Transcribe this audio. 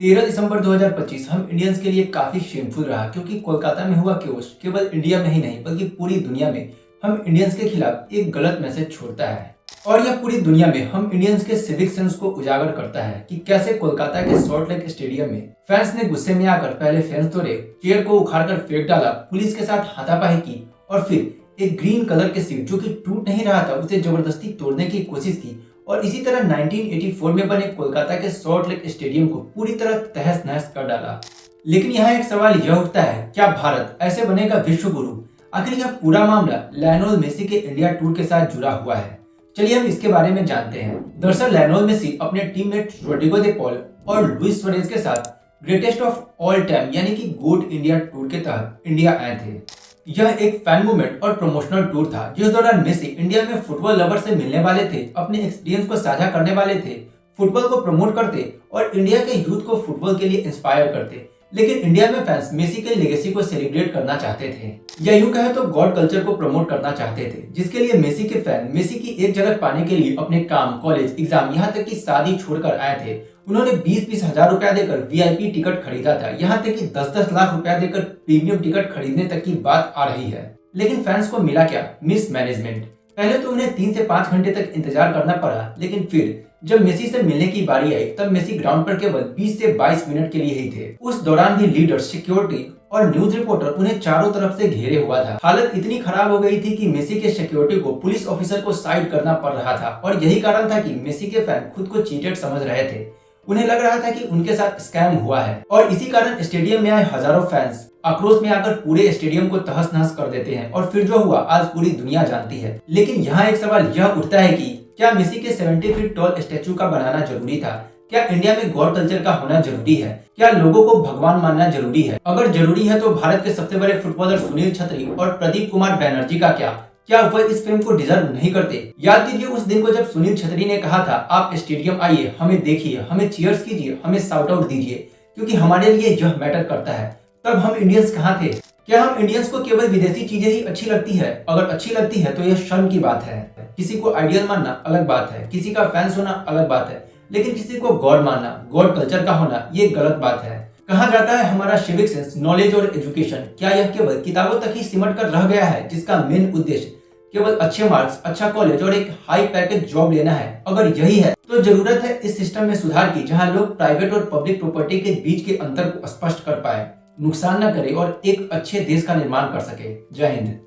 13 दिसंबर 2025 हम इंडियंस के लिए काफी शेमफुल रहा क्योंकि कोलकाता में हुआ केओस केवल इंडिया में ही नहीं बल्कि पूरी दुनिया में हम इंडियंस के खिलाफ एक गलत मैसेज छोड़ता है। और यह पूरी दुनिया में हम इंडियंस के सिविक सेंस को उजागर करता है कि कैसे कोलकाता के सॉल्ट लेक स्टेडियम में फैंस ने गुस्से में आकर पहले फेंस तोड़े, चेयर को उखाड़कर फेंक डाला, पुलिस के साथ हाथापाई की और फिर एक ग्रीन कलर के सीट जो कि टूट नहीं रहा था उसे जबरदस्ती तोड़ने की कोशिश की। और इसी तरह 1984 में बने कोलकाता के सॉल्ट लेक स्टेडियम को पूरी तरह तहस नहस कर डाला। लेकिन यहाँ एक सवाल यह उठता है, क्या भारत ऐसे बनेगा विश्व गुरु? आखिर यह पूरा मामला लियोनेल मेसी के इंडिया टूर के साथ जुड़ा हुआ है। चलिए हम इसके बारे में जानते हैं। दरअसल लियोनेल मेसी अपने टीममेट रोड्रिगो दे पॉल और लुइस सुआरेज के साथ ग्रेटेस्ट ऑफ ऑल टाइम यानी कि गोट इंडिया टूर के तहत इंडिया आए थे। यह एक फैन मूवमेंट और प्रमोशनल टूर था जिस दौरान मेसी इंडिया में फुटबॉल लवर से मिलने वाले थे, अपने एक्सपीरियंस को साझा करने वाले थे, फुटबॉल को प्रमोट करते और इंडिया के यूथ को फुटबॉल के लिए इंस्पायर करते। लेकिन इंडिया में फैंस मेसी के लेगेसी को सेलिब्रेट करना चाहते थे या यूं कहे तो गॉड कल्चर को प्रमोट करना चाहते थे, जिसके लिए मेसी के फैन मेसी की एक जगह पाने के लिए अपने काम, कॉलेज, एग्जाम, यहाँ तक कि शादी छोड़कर आए थे। उन्होंने 20-20 हजार रुपया देकर वीआईपी टिकट खरीदा था, यहाँ तक कि 10-10 लाख रुपया देकर प्रीमियम टिकट खरीदने तक की बात आ रही है। लेकिन फैंस को मिला क्या? Miss management. पहले तो उन्हें 3 से 5 घंटे तक इंतजार करना पड़ा, लेकिन फिर जब मेसी से मिलने की बारी आई तब मेसी ग्राउंड पर केवल 20 से 22 मिनट के लिए ही थे। उस दौरान भी लीडर्स, सिक्योरिटी और न्यूज रिपोर्टर उन्हें चारों तरफ से घेरे हुआ था। हालत इतनी खराब हो गई थी कि मेसी के सिक्योरिटी को पुलिस ऑफिसर को साइड करना पड़ रहा था और यही कारण था कि मेसी के फैन खुद को चीटेड समझ रहे थे। उन्हें लग रहा था कि उनके साथ स्कैम हुआ है और इसी कारण स्टेडियम में आए हजारों फैंस आक्रोश में आकर पूरे स्टेडियम को तहस नहस कर देते हैं और फिर जो हुआ आज पूरी दुनिया जानती है। लेकिन यहाँ एक सवाल यह उठता है कि क्या मेसी के 70 फीट टॉल स्टैचू का बनाना जरूरी था? क्या इंडिया में गॉड कल्चर का होना जरूरी है? क्या लोगों को भगवान मानना जरूरी है? अगर जरूरी है तो भारत के सबसे बड़े फुटबॉलर सुनील छेत्री और प्रदीप कुमार बैनर्जी का क्या वह इस फिल्म को डिजर्व नहीं करते? याद कीजिए उस दिन को जब सुनील छेत्री ने कहा था, आप स्टेडियम आइए, हमें देखिए, हमें चीयर्स कीजिए, हमें शाउट आउट दीजिए क्योंकि हमारे लिए यह मैटर करता है। तब हम इंडियंस कहाँ थे? क्या हम इंडियंस को केवल विदेशी चीजें ही अच्छी लगती है? अगर अच्छी लगती है तो यह शर्म की बात है। किसी को आइडियल मानना अलग बात है, किसी का फैंस होना अलग बात है, लेकिन किसी को गॉड मानना, गॉड कल्चर का होना, ये गलत बात है। कहा जाता है हमारा सिविक सेंस, नॉलेज और एजुकेशन, क्या यह केवल किताबों तक ही सिमट कर रह गया है जिसका मेन उद्देश्य केवल अच्छे मार्क्स, अच्छा कॉलेज और एक हाई पैकेज जॉब लेना है? अगर यही है तो जरूरत है इस सिस्टम में सुधार की जहां लोग प्राइवेट और पब्लिक प्रॉपर्टी के बीच के अंतर को स्पष्ट कर पाए, नुकसान न करे और एक अच्छे देश का निर्माण कर सके। जय हिंद।